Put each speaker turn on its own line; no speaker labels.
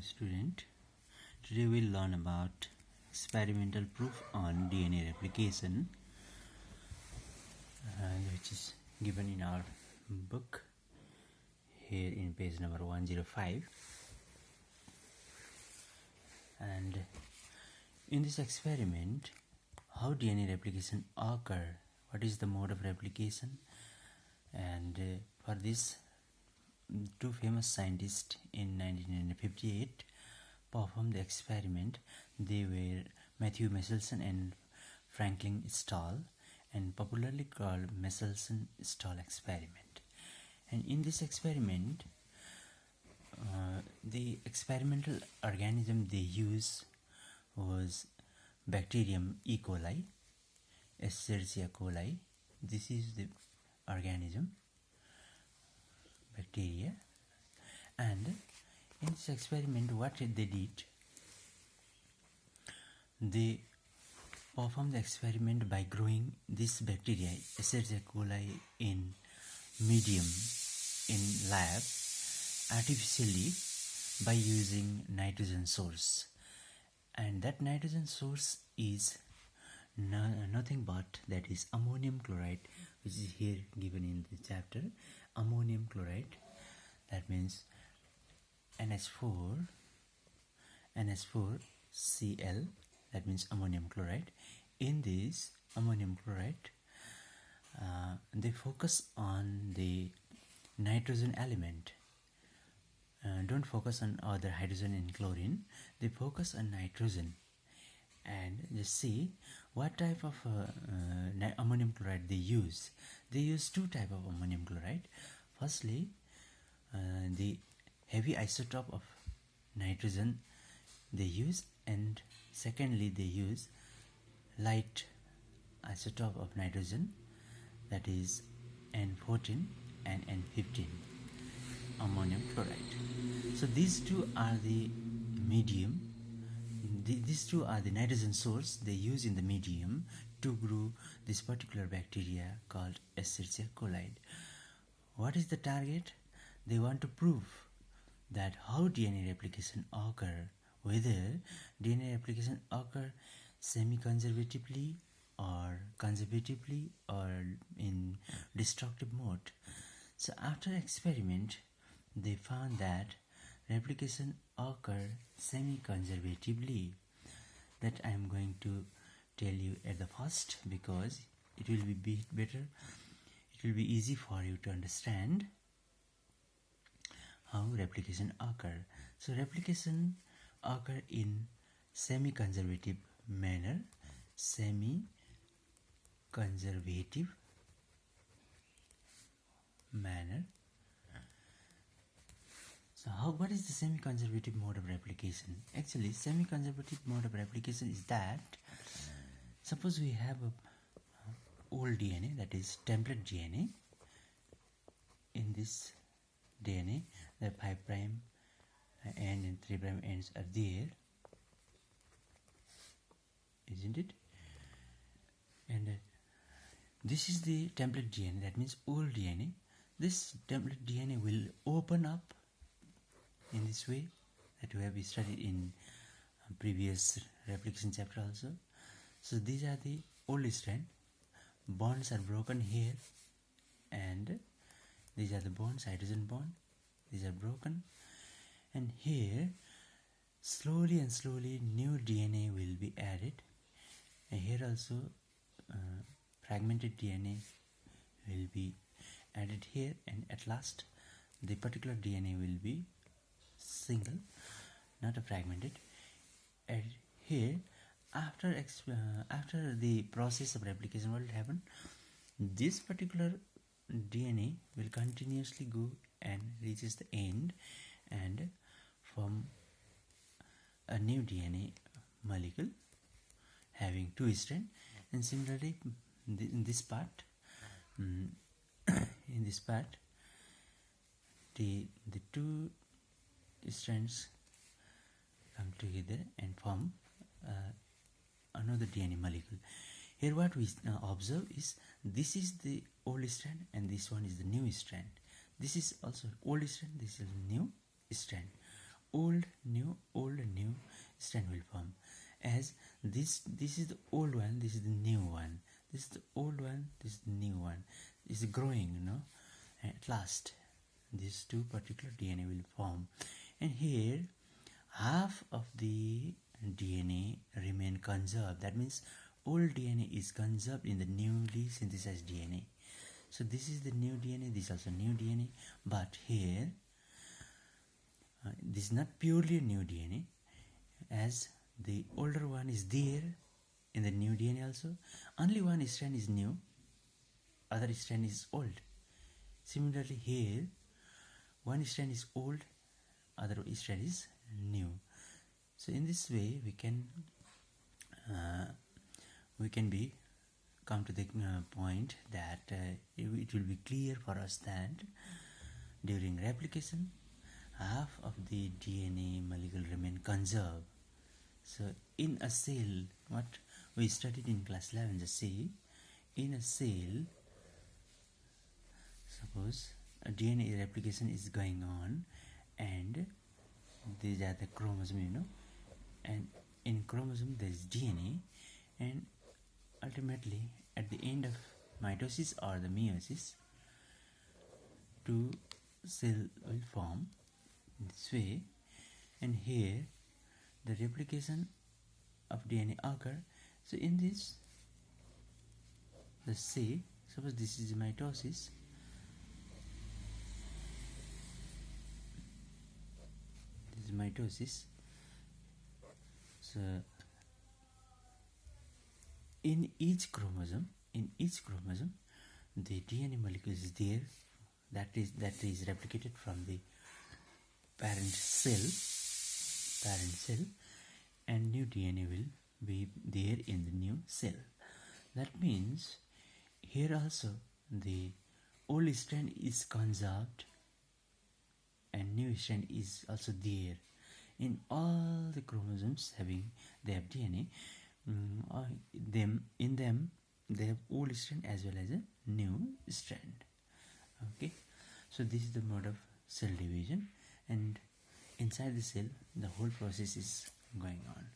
student. Today we'll learn about experimental proof on DNA replication, which is given in our book here in page number 105. And in this experiment, how DNA replication occur, what is the mode of replication, and for this two famous scientists in 1958 performed the experiment. They were Matthew Michelson and Franklin Stahl, and popularly called Michelson-Stahl experiment. And in this experiment, the experimental organism they used was bacterium E. coli, Escherichia coli. This is the organism, bacteria. And in this experiment, what they did, they performed the experiment by growing this bacteria Escherichia coli in medium in lab artificially by using nitrogen source, and that nitrogen source is nothing but that is ammonium chloride, which is here given in the chapter. Ammonium chloride, that means NH4 Cl, that means ammonium chloride. In this ammonium chloride, they focus on the nitrogen element. Don't focus on other hydrogen and chlorine. They focus on nitrogen, and just see what type of ammonium chloride they use. They use two type of ammonium chloride. Firstly, the heavy isotope of nitrogen they use, and secondly they use light isotope of nitrogen, that is N14 and N15 ammonium chloride. So these two are the medium. These two are the nitrogen source they use in the medium to grow this particular bacteria called Escherichia coli. What is the target? They want to prove that how DNA replication occur, whether DNA replication occur semi-conservatively or conservatively or in destructive mode. So after experiment, they found that replication occur semi-conservatively. That I am going to tell you at the first, because it will be better, it will be easy for you to understand how replication occur. So replication occur in semi-conservative manner. Semi-conservative manner. So what is the semi-conservative mode of replication? Actually, semi-conservative mode of replication is that, suppose we have a old DNA, that is template DNA. In this DNA, the 5' end and 3' ends are there, isn't it? And this is the template DNA, that means old DNA. This template DNA will open up in this way, that we have studied in previous replication chapter also. So these are the old strand. Bonds are broken here, and these are the bonds, hydrogen bond. These are broken, and here slowly and slowly new DNA will be added, and here also fragmented DNA will be added here, and at last the particular DNA will be single, not a fragmented. And here, after the process of replication, what will happen? This particular DNA will continuously go and reaches the end and form a new DNA molecule having two strands. And similarly, in this part, the two strands come together and form another DNA molecule. Here what we observe is, this is the old strand and this one is the new strand. This is also old strand, this is new strand. old new strand will form. As this is the old one, this is the new one, this is the old one, this is the new one. It's growing, at last these two particular DNA will form. And here half of the DNA remain conserved. That means old DNA is conserved in the newly synthesized DNA. So this is the new DNA, this is also new DNA, but here this is not purely new DNA, as the older one is there in the new DNA also. Only one strand is new, other strand is old. Similarly here, one strand is old, other strand is new. So in this way we can be come to the point that it will be clear for us that during replication half of the DNA molecule remain conserved. So in a cell, what we studied in class 11, just see, in a cell, suppose a DNA replication is going on and these are the chromosome, and in chromosome there is DNA, and ultimately at the end of mitosis or the meiosis, two cell will form in this way. And here the replication of DNA occur. So in this, let's say, suppose this is mitosis, this is mitosis. So in each chromosome, the DNA molecule is there, that is replicated from the parent cell, and new DNA will be there in the new cell. That means here also the old strand is conserved and new strand is also there. In all the chromosomes they have DNA, in them they have old strand as well as a new strand. Okay, so this is the mode of cell division, and inside the cell the whole process is going on.